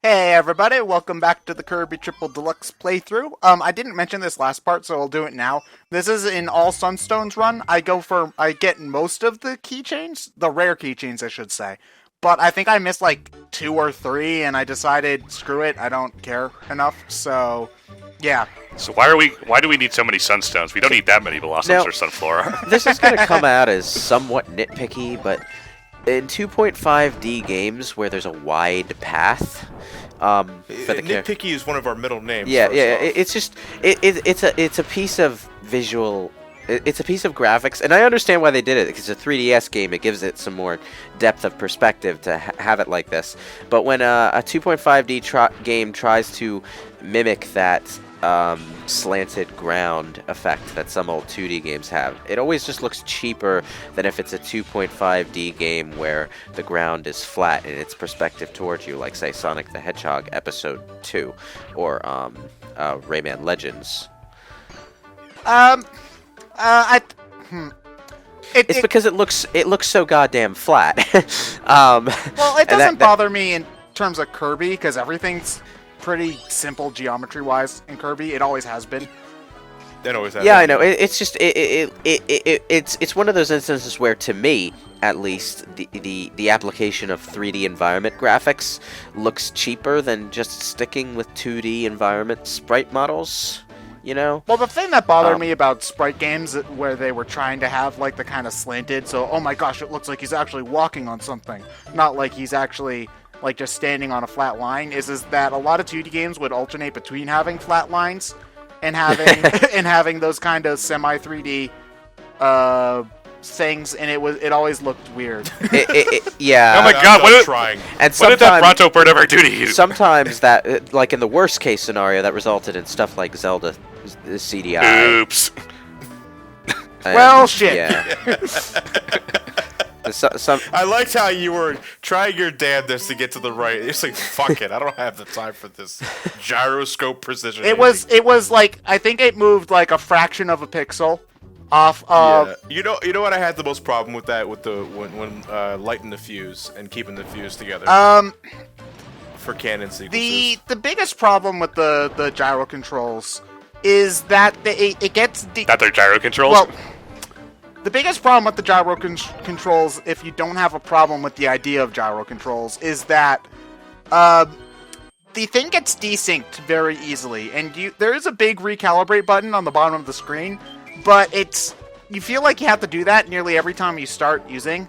Hey everybody, welcome back to the Kirby Triple Deluxe playthrough. I didn't mention this last part, so I'll do it now. This is an all Sunstones run. I get most of the keychains, the rare keychains I should say. But I think I missed like 2 or 3 and I decided, screw it, I don't care enough, so yeah. So why do we need so many Sunstones? We don't need that many Blossoms or Sunflora. This is going to come out as somewhat nitpicky, but in 2.5D games where there's a wide path, for the nitpicky is one of our middle names. Yeah. It's just it's a piece of visual. It's a piece of graphics, and I understand why they did it, because it's a 3DS game. It gives it some more depth of perspective to have it like this. But when a 2.5D game tries to mimic that slanted ground effect that some old 2D games have, it always just looks cheaper than if it's a 2.5D game where the ground is flat in its perspective towards you, like say Sonic the Hedgehog Episode 2 or Rayman Legends. It's because it looks so goddamn flat. Well, it doesn't bother me in terms of Kirby because everything's pretty simple geometry-wise in Kirby. It always has been. It always has. Yeah, I know. It's just it's one of those instances where, to me, at least, the application of 3D environment graphics looks cheaper than just sticking with 2D environment sprite models. You know? Well, the thing that bothered me about sprite games where they were trying to have like the kind of slanted, so oh my gosh, it looks like he's actually walking on something, not like he's actually like just standing on a flat line, is that a lot of 2D games would alternate between having flat lines and having and having those kind of semi 3D things, and it always looked weird. Yeah. Oh my god, what did that Bronto bird ever do to you? Sometimes that, like in the worst case scenario, that resulted in stuff like Zelda CDI. Oops. Well, shit. Yeah. I liked how you were trying your damnedest to get to the right. It's like, fuck it, I don't have the time for this gyroscope precision. It was like, I think it moved like a fraction of a pixel off of... Yeah. You know what I had the most problem with that, with the when lighting the fuse and keeping the fuse together? For canon sequences. The biggest problem with the gyro controls is that it gets... That they're gyro controls? Well, the biggest problem with the gyro controls, if you don't have a problem with the idea of gyro controls, is that the thing gets desynced very easily, and there is a big recalibrate button on the bottom of the screen, but you feel like you have to do that nearly every time you start using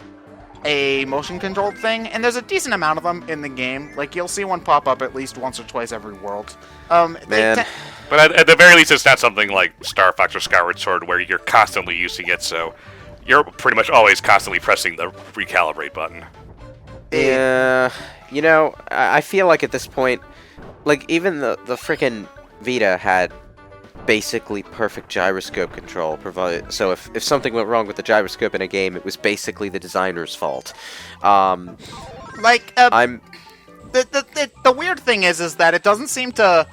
a motion controlled thing, and there's a decent amount of them in the game. Like, you'll see one pop up at least once or twice every world. Man. But at the very least, it's not something like Star Fox or Skyward Sword where you're constantly using it, so you're pretty much always constantly pressing the recalibrate button. Yeah, you know, I feel like at this point, like, even the frickin' Vita had basically perfect gyroscope control. So if something went wrong with the gyroscope in a game, it was basically the designer's fault. The weird thing is that it doesn't seem to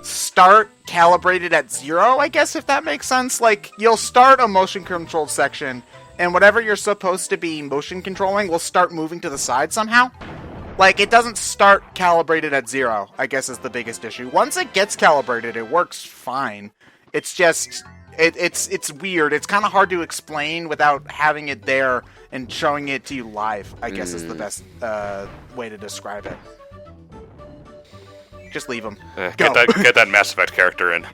start calibrated at 0, I guess, if that makes sense. Like, you'll start a motion control section, and whatever you're supposed to be motion controlling will start moving to the side somehow. Like, it doesn't start calibrated at 0, I guess, is the biggest issue. Once it gets calibrated, it works fine. It's just, it's weird. It's kind of hard to explain without having it there and showing it to you live, I guess is the best way to describe it. Just leave them. Get that Mass Effect character in.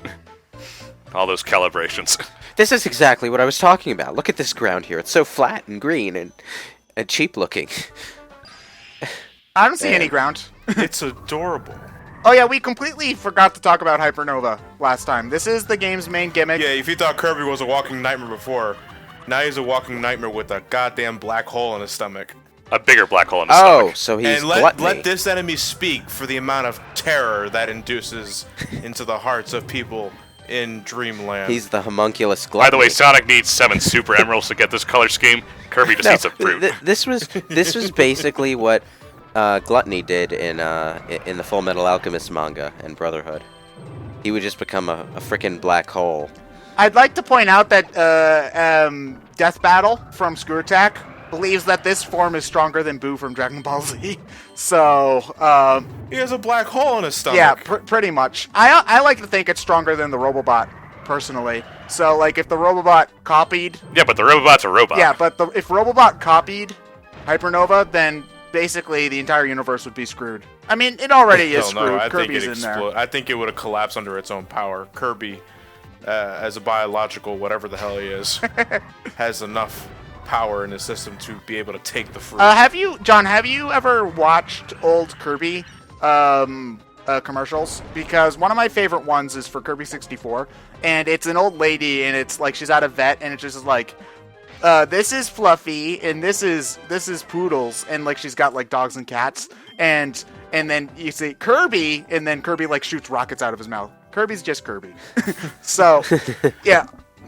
All those calibrations. This is exactly what I was talking about. Look at this ground here. It's so flat and green and cheap looking. I don't see any ground. It's adorable. Oh yeah, we completely forgot to talk about Hypernova last time. This is the game's main gimmick. Yeah, if you thought Kirby was a walking nightmare before, now he's a walking nightmare with a goddamn black hole in his stomach. A bigger black hole in his stomach. Oh, so he's And let this enemy speak for the amount of terror that induces into the hearts of people in Dreamland. He's the homunculus gluttony. By the way, Sonic needs 7 super emeralds to get this color scheme. Kirby just needs a fruit. This was basically what Gluttony did in the Full Metal Alchemist manga and Brotherhood. He would just become a frickin' black hole. I'd like to point out that Death Battle from Screw Attack believes that this form is stronger than Boo from Dragon Ball Z. So, He has a black hole in his stomach. yeah, pretty much. I like to think it's stronger than the Robobot, personally. So, like, if the Robobot copied... Yeah, but the Robobot's a robot. Yeah, but if Robobot copied Hypernova, then basically the entire universe would be screwed. I mean, it already is screwed. No, I Kirby's think in there. I think it would have collapsed under its own power. Kirby, as a biological whatever the hell he is, has enough power in his system to be able to take the fruit. Have you ever watched old Kirby commercials? Because one of my favorite ones is for Kirby 64, and it's an old lady, and it's like she's at a vet, and it's just like, this is Fluffy, and this is Poodles, and like she's got like dogs and cats, and then you see Kirby, and then Kirby like shoots rockets out of his mouth. Kirby's just Kirby. So, yeah.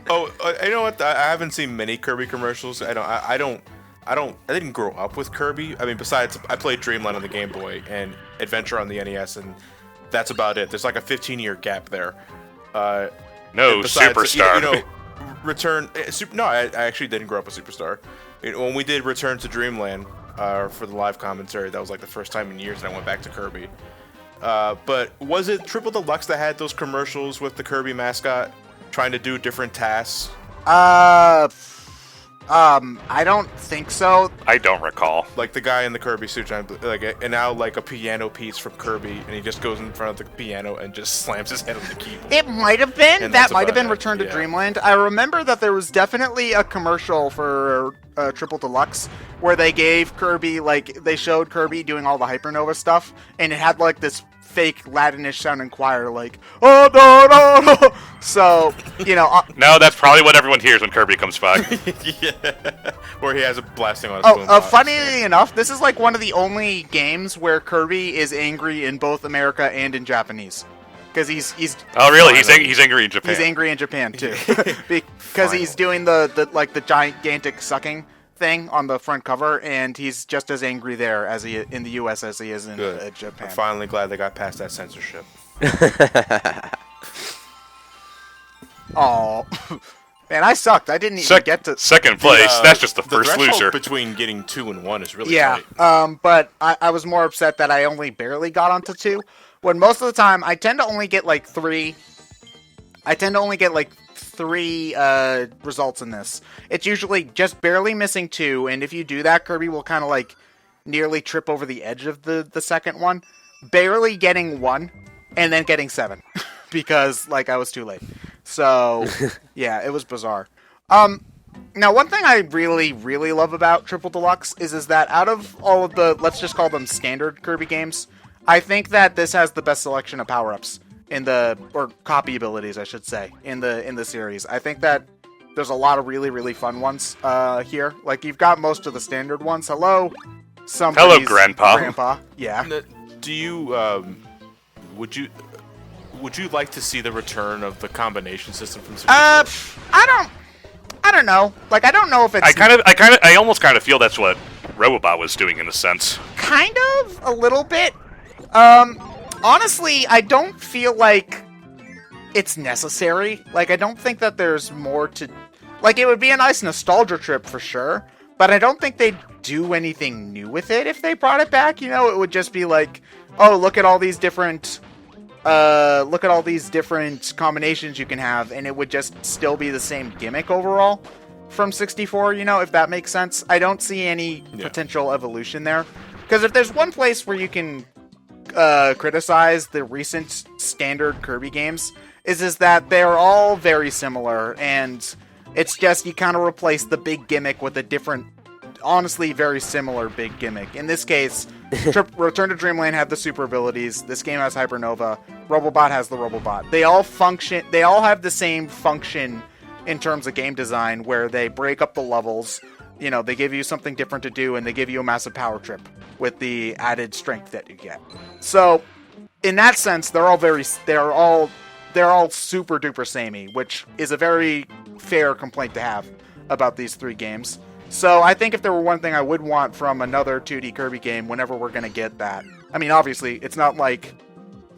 Oh, you know what? I haven't seen many Kirby commercials. I didn't grow up with Kirby. I mean, besides, I played Dreamland on the Game Boy and Adventure on the NES, and that's about it. There's like a 15-year gap there. No, besides, Superstar. You know, No, I actually didn't grow up with Superstar. When we did Return to Dreamland for the live commentary, that was like the first time in years that I went back to Kirby. But was it Triple Deluxe that had those commercials with the Kirby mascot trying to do different tasks? I don't think so. I don't recall. Like the guy in the Kirby suit, and now like a piano piece from Kirby, and he just goes in front of the piano and just slams his head on the keyboard. It might have been. And That that's might have about been it, Return to yeah. Dreamland. I remember that there was definitely a commercial for Triple Deluxe where they gave Kirby, like, they showed Kirby doing all the Hypernova stuff, and it had like this fake Latinish sounding choir, like, oh no no no. So, you know. No, that's probably what everyone hears when Kirby comes by. Yeah, where he has it blasting on his boombox. Funnily enough, this is like one of the only games where Kirby is angry in both America and in Japanese. Because he's Oh, really? He's angry in Japan. He's angry in Japan too, because he's doing the gigantic sucking thing on the front cover, and he's just as angry there as he in the U.S. as he is in Japan. I'm finally glad they got past that censorship. Oh, man, I sucked. I didn't even get to second place. That's just the first threshold loser. Between getting 2 and 1 is really Yeah, tight. but I was more upset that I only barely got onto 2. When most of the time I tend to only get like 3. I tend to only get like 3 results in this. It's usually just barely missing 2, and if you do that, Kirby will kind of like nearly trip over the edge of the second one, barely getting 1, and then getting 7 because like I was too late. So yeah, it was bizarre. Now, one thing I really, really love about Triple Deluxe is that out of all of the, let's just call them standard Kirby games, I think that this has the best selection of power-ups or copy abilities, I should say, in the series. I think that there's a lot of really, really fun ones here. Like, you've got most of the standard ones. Hello, Grandpa. Yeah. Do you would you like to see the return of the combination system from 64? I don't know. Like, I don't know if it's... I almost kind of feel that's what Robobot was doing in a sense. Kind of, a little bit. Honestly, I don't feel like it's necessary. Like, I don't think that there's more to... Like, it would be a nice nostalgia trip for sure, but I don't think they'd do anything new with it if they brought it back. You know, it would just be like, oh, look at all these different combinations you can have, and it would just still be the same gimmick overall from 64, you know, if that makes sense. I don't see any potential evolution there. Because if there's one place where you can criticize the recent standard Kirby games, is that they're all very similar, and it's just you kind of replace the big gimmick with a different, honestly, very similar big gimmick. In this case, Return to Dreamland had the super abilities. This game has Hypernova. Robobot has the Robobot. They all have the same function in terms of game design, where they break up the levels. You know, they give you something different to do, and they give you a massive power trip with the added strength that you get. So, in that sense, they're all super duper samey, which is a very fair complaint to have about these 3 games. So I think if there were one thing I would want from another 2D Kirby game whenever we're going to get that, I mean, obviously, it's not like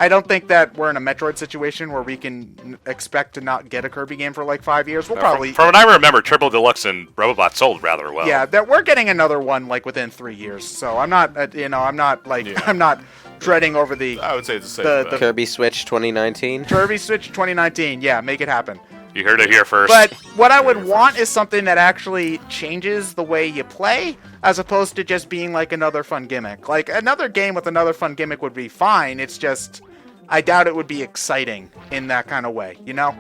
I don't think that we're in a Metroid situation where we can expect to not get a Kirby game for like 5 years. We'll probably... From what I remember, Triple Deluxe and Robobot sold rather well. Yeah, that we're getting another one like within 3 years. So I'm not, I'm not like, I'm not dreading over the... I would say it's the same. Kirby Switch 2019. Kirby Switch 2019. Yeah, make it happen. You heard it here first. But what I would want is something that actually changes the way you play, as opposed to just being like another fun gimmick. Like, another game with another fun gimmick would be fine. It's just, I doubt it would be exciting in that kind of way, you know?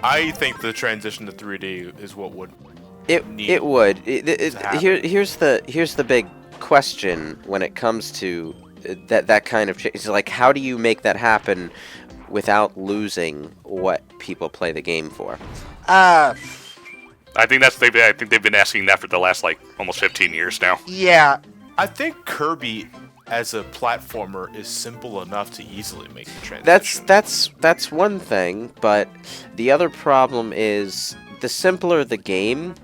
I think the transition to 3D is what would It would. Here's the big question when it comes to that kind of change. It's like, how do you make that happen without losing what people play the game for? I think they've been asking that for the last like almost 15 years now. Yeah. I think Kirby as a platformer is simple enough to easily make the transition. That's one thing, but the other problem is the simpler the game,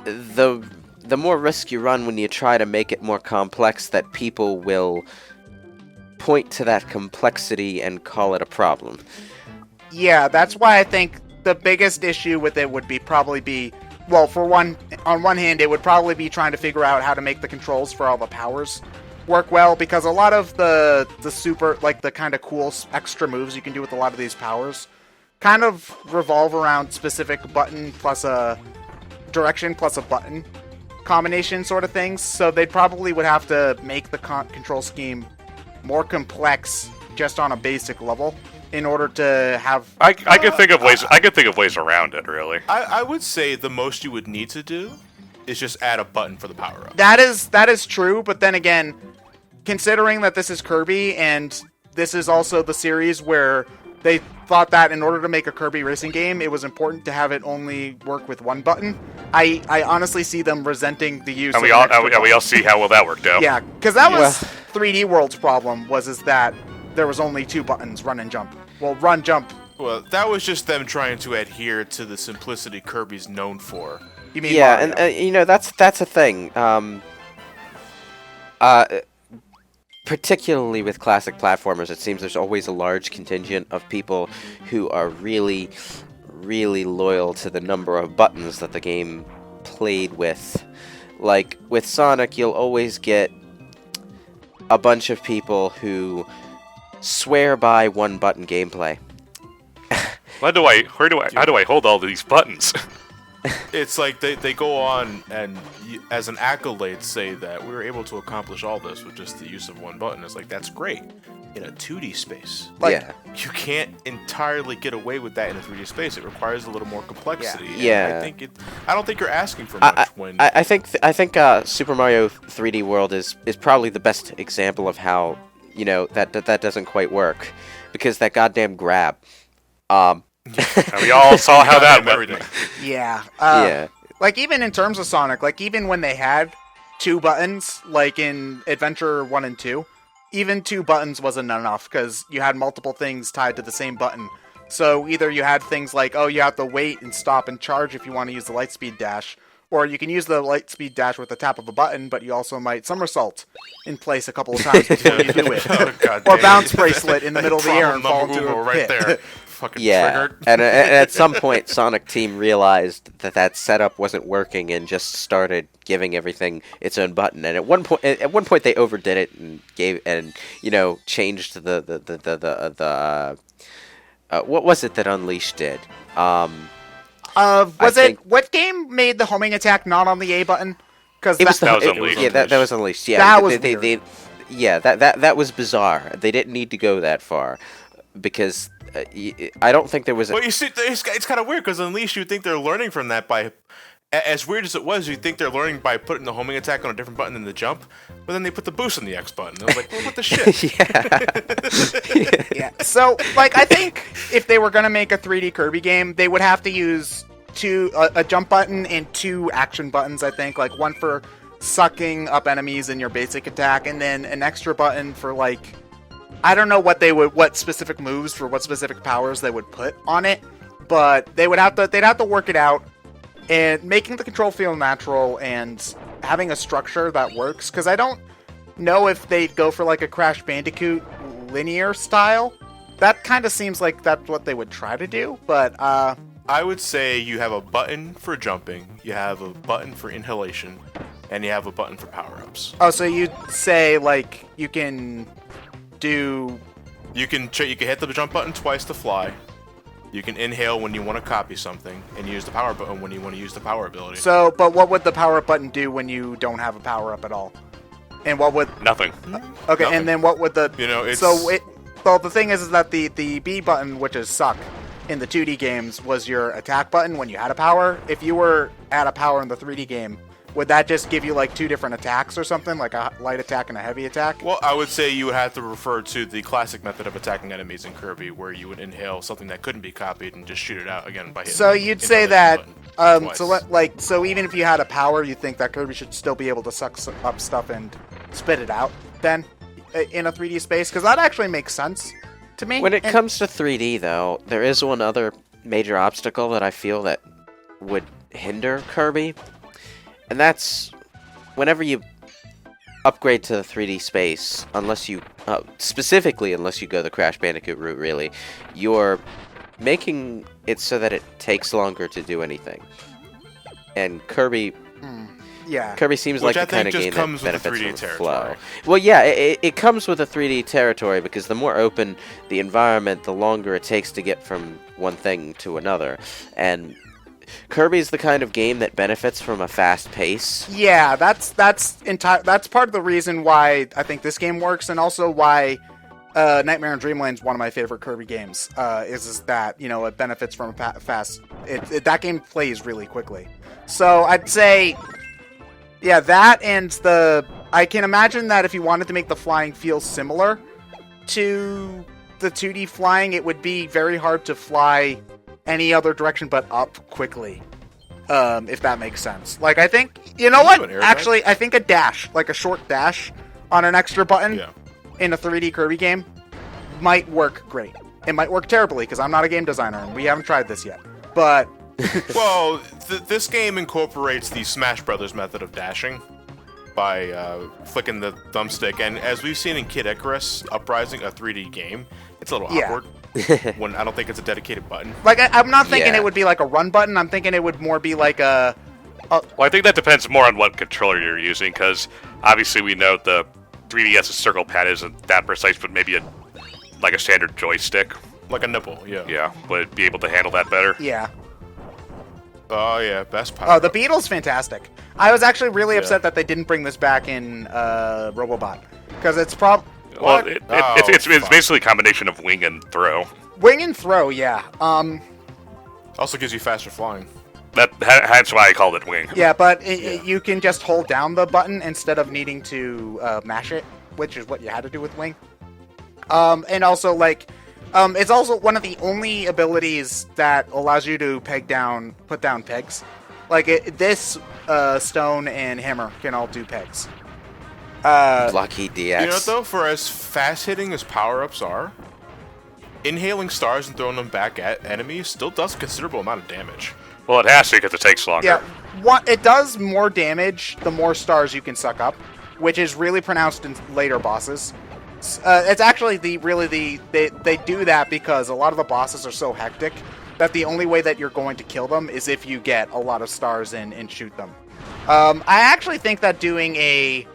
the more risk you run when you try to make it more complex, that people will point to that complexity and call it a problem. Yeah, that's why I think the biggest issue with it would probably be, well, on one hand, it would probably be trying to figure out how to make the controls for all the powers work well, because a lot of the super, like the kind of cool extra moves you can do with a lot of these powers kind of revolve around specific button plus a direction plus a button combination sort of things. So they probably would have to make the control scheme more complex just on a basic level in order to have... I could think of ways around it, really. I would say the most you would need to do is just add a button for the power-up. That is true, but then again, considering that this is Kirby, and this is also the series where they thought that in order to make a Kirby racing game, it was important to have it only work with one button, I honestly see them resenting the use of we all see how well that worked out. Yeah, because that was 3D World's problem, is that there was only two buttons, run and jump. Well, run, jump. Well, that was just them trying to adhere to the simplicity Kirby's known for. You mean yeah, Mario? and that's a thing. Particularly with classic platformers, it seems there's always a large contingent of people who are really, really loyal to the number of buttons that the game played with. Like, with Sonic, you'll always get a bunch of people who swear by one-button gameplay. How do I hold all these buttons? It's like they go on and as an accolade say that we were able to accomplish all this with just the use of one button. It's like, that's great in a 2D space. Like, yeah. You can't entirely get away with that in a 3D space. It requires a little more complexity. Yeah. I don't think you're asking for much when... I think Super Mario 3D World is probably the best example of how, that doesn't quite work, because that goddamn grab. And we all saw how that went. Yeah. Yeah. Like, even in terms of Sonic, like, even when they had two buttons, like in Adventure 1 and 2, even two buttons wasn't enough, because you had multiple things tied to the same button. So either you had things like, oh, you have to wait and stop and charge if you want to use the Lightspeed Dash, or you can use the Lightspeed Dash with the tap of a button, but you also might somersault in place a couple of times before you do it. Or bounce bracelet in the middle of the air and fall into a pit. Right there. Fucking Yeah, triggered. and at some point, Sonic Team realized that setup wasn't working and just started giving everything its own button. And at one point, they overdid it and changed the what was it that Unleashed did? What game made the homing attack not on the A button? Because that was Unleashed. Yeah, that was Unleashed. Yeah, that was that was bizarre. They didn't need to go that far, because I don't think there was. Well, you see, it's kind of weird, because Unleashed, you'd think they're learning from that by, as weird as it was, you'd think they're learning by putting the homing attack on a different button than the jump, but then they put the boost on the X button. I was like, well, what the shit? Yeah. So, like, I think if they were gonna make a 3D Kirby game, they would have to use a jump button and two action buttons. I think, like, one for sucking up enemies in your basic attack, and then an extra button for, like, I don't know what specific moves for what specific powers they would put on it, but they'd have to work it out, and making the control feel natural and having a structure that works, because I don't know if they'd go for like a Crash Bandicoot linear style. That kind of seems like that's what they would try to do, but I would say you have a button for jumping, you have a button for inhalation, and you have a button for power-ups. Oh, so you'd say, like, you can do... You can hit the jump button twice to fly. You can inhale when you want to copy something, and use the power button when you want to use the power ability. So, but what would the power-up button do when you don't have a power-up at all? And what would... Nothing. Okay, Nothing. and then what would the... You know, it's... Well, the thing is that the B button, which is suck in the 2D games, was your attack button when you had a power. If you were at a power in the 3D game, would that just give you like 2 different attacks or something, like a light attack and a heavy attack? Well, I would say you would have to refer to the classic method of attacking enemies in Kirby, where you would inhale something that couldn't be copied and just shoot it out again by hitting. So you'd say inhalation that, button twice. so even if you had a power, you think that Kirby should still be able to suck up stuff and spit it out then in a 3D space? Because that actually makes sense to me. When it comes to 3D, though, there is one other major obstacle that I feel that would hinder Kirby, and that's whenever you upgrade to the 3D space, unless you, specifically unless you go the Crash Bandicoot route, really, you're making it so that it takes longer to do anything. And Kirby... Yeah. Kirby seems Which like I the kind of think game just that comes with benefits the 3D from territory. flow. Well, yeah, it comes with a 3D territory because the more open the environment, the longer it takes to get from one thing to another. And Kirby's the kind of game that benefits from a fast pace. Yeah, that's part of the reason why I think this game works, and also why Nightmare on Dreamland is one of my favorite Kirby games. Is that, you know, it benefits from a fast. That game plays really quickly. So I'd say, yeah, that and I can imagine that if you wanted to make the flying feel similar to the 2D flying, it would be very hard to fly any other direction but up quickly. If that makes sense. Like, I think, you know what? Actually, I think a dash, like a short dash on an extra button in a 3D Kirby game might work great. It might work terribly because I'm not a game designer and we haven't tried this yet. But... Well, this game incorporates the Smash Brothers method of dashing by flicking the thumbstick, and as we've seen in Kid Icarus Uprising, a 3D game, it's a little awkward when I don't think it's a dedicated button. Like, I'm not thinking it would be like a run button. I'm thinking it would more be like a... Well, I think that depends more on what controller you're using, because obviously we know the 3DS's circle pad isn't that precise, but maybe like a standard joystick. Like a nipple, yeah. Yeah, would it be able to handle that better? Yeah. Oh, yeah, best power. Oh, the Beetle's fantastic. I was actually really upset that they didn't bring this back in Robobot. Because it's Well, it's basically a combination of wing and throw. Wing and throw, yeah. Also gives you faster flying. That's why I called it wing. Yeah, but you can just hold down the button instead of needing to mash it, which is what you had to do with wing. And also, like... it's also one of the only abilities that allows you to put down pegs. Like, this stone and hammer can all do pegs. Lucky DX. You know what, though? For as fast-hitting as power-ups are, inhaling stars and throwing them back at enemies still does a considerable amount of damage. Well, it has to because it takes longer. Yeah, it does more damage the more stars you can suck up, which is really pronounced in later bosses. It's actually they do that because a lot of the bosses are so hectic that the only way that you're going to kill them is if you get a lot of stars in and shoot them. I actually think that doing a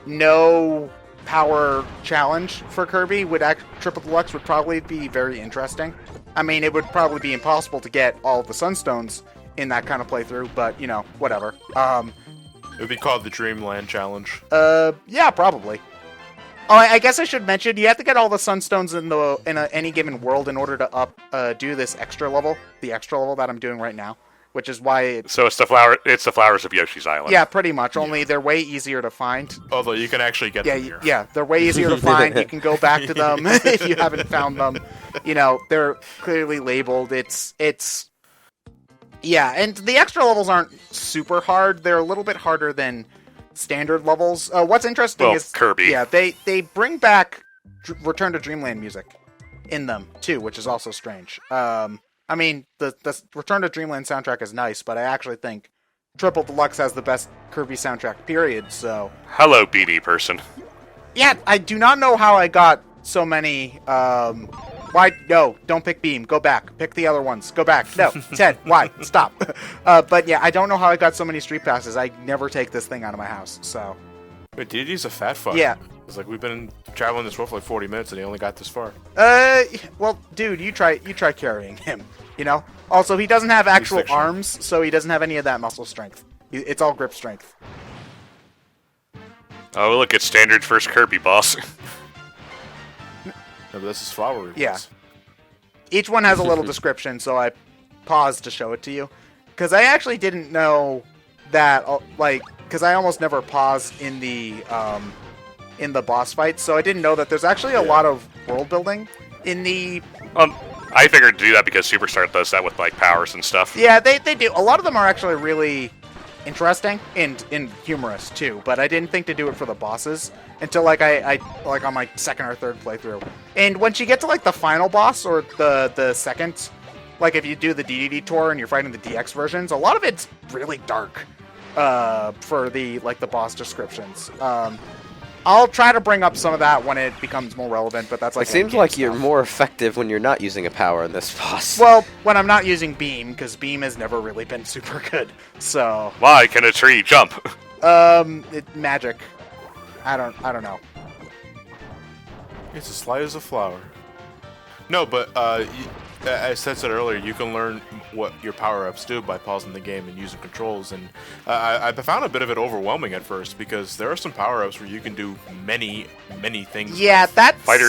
no power challenge for Kirby Triple Deluxe would probably be very interesting. I mean, it would probably be impossible to get all of the Sunstones in that kind of playthrough, but, you know, whatever. It would be called the Dreamland Challenge. Yeah, probably. Oh, I guess I should mention, you have to get all the Sunstones in any given world in order to do this extra level, the extra level that I'm doing right now, which is why... So it's the flowers of Yoshi's Island. Yeah, pretty much, only they're way easier to find. Although you can actually get them here. Yeah, they're way easier to find. You can go back to them if you haven't found them. You know, they're clearly labeled. It's... Yeah, and the extra levels aren't super hard. They're a little bit harder than standard levels. What's interesting is Kirby. Yeah, they bring back Return to Dreamland music in them too, which is also strange. I mean, the Return to Dreamland soundtrack is nice, but I actually think Triple Deluxe has the best Kirby soundtrack. Period. So hello, BD person. yeah, I do not know how I got so many. Why? No, don't pick beam. Go back. Pick the other ones. Go back. No, Ted. Why? Stop. But yeah, I don't know how I got so many street passes. I never take this thing out of my house. So. Wait, DD's a fat fuck. Yeah. It's like we've been traveling this road for like 40 minutes and he only got this far. Well, dude, you try carrying him. You know. Also, he doesn't have actual fictional. arms, so he doesn't have any of that muscle strength. It's all grip strength. Oh, look, it's standard first Kirby boss. No, but this is flower reports. Yeah. Each one has a little description, so I paused to show it to you. Because I actually didn't know that, because I almost never paused in the boss fight, so I didn't know that there's actually a lot of world building in the... I figured to do that because Superstar does that with, like, powers and stuff. Yeah, they do. A lot of them are actually really interesting and humorous, too, but I didn't think to do it for the bosses until, like, I on my second or third playthrough. And once you get to, like, the final boss, or the second, like, if you do the DDD tour and you're fighting the DX versions, a lot of it's really dark for the boss descriptions. I'll try to bring up some of that when it becomes more relevant, but that's like... It seems like you're more effective when you're not using a power in this boss. Well, when I'm not using beam, because beam has never really been super good, so... Why can a tree jump? Magic. I don't know. It's as light as a flower. No, but as I said earlier, you can learn what your power-ups do by pausing the game and using controls. And I found a bit of it overwhelming at first because there are some power-ups where you can do many things. Yeah, that's... Fighter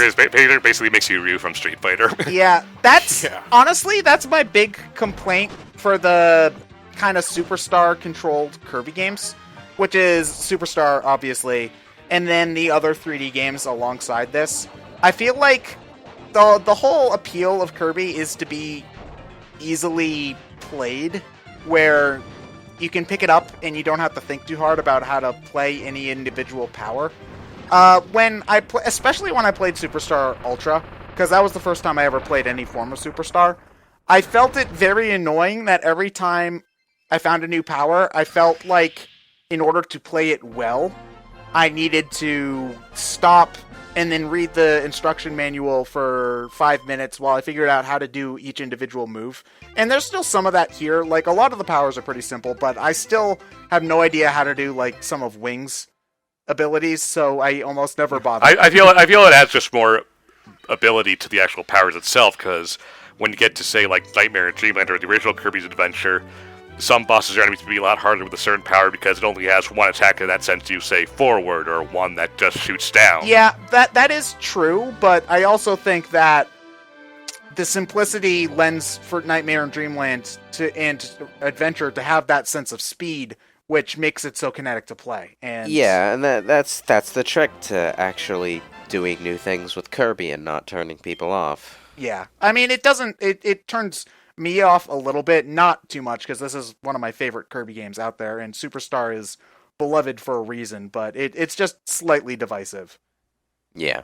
basically makes you Ryu from Street Fighter. Yeah, that's... Yeah. Honestly, that's my big complaint for the kind of Superstar-controlled Kirby games, which is Superstar, obviously, and then the other 3D games alongside this. I feel like the whole appeal of Kirby is to be easily played, where you can pick it up and you don't have to think too hard about how to play any individual power. Especially when I played Superstar Ultra, because that was the first time I ever played any form of Superstar, I felt it very annoying that every time I found a new power, I felt like in order to play it well, I needed to stop and then read the instruction manual for 5 minutes while I figured out how to do each individual move. And there's still some of that here. Like, a lot of the powers are pretty simple, but I still have no idea how to do, like, some of Wing's abilities, so I almost never bother. I feel it adds just more ability to the actual powers itself, because when you get to, say, like, Nightmare and Dreamland or the original Kirby's Adventure, some bosses are enemies to be a lot harder with a certain power because it only has one attack and that sends you, say, forward, or one that just shoots down. Yeah, that is true, but I also think that the simplicity lends for Nightmare and Dreamland and Adventure to have that sense of speed, which makes it so kinetic to play. And yeah, and that's the trick to actually doing new things with Kirby and not turning people off. Yeah, I mean, it turns me off a little bit, not too much, because this is one of my favorite Kirby games out there, and Superstar is beloved for a reason, but it's just slightly divisive. Yeah.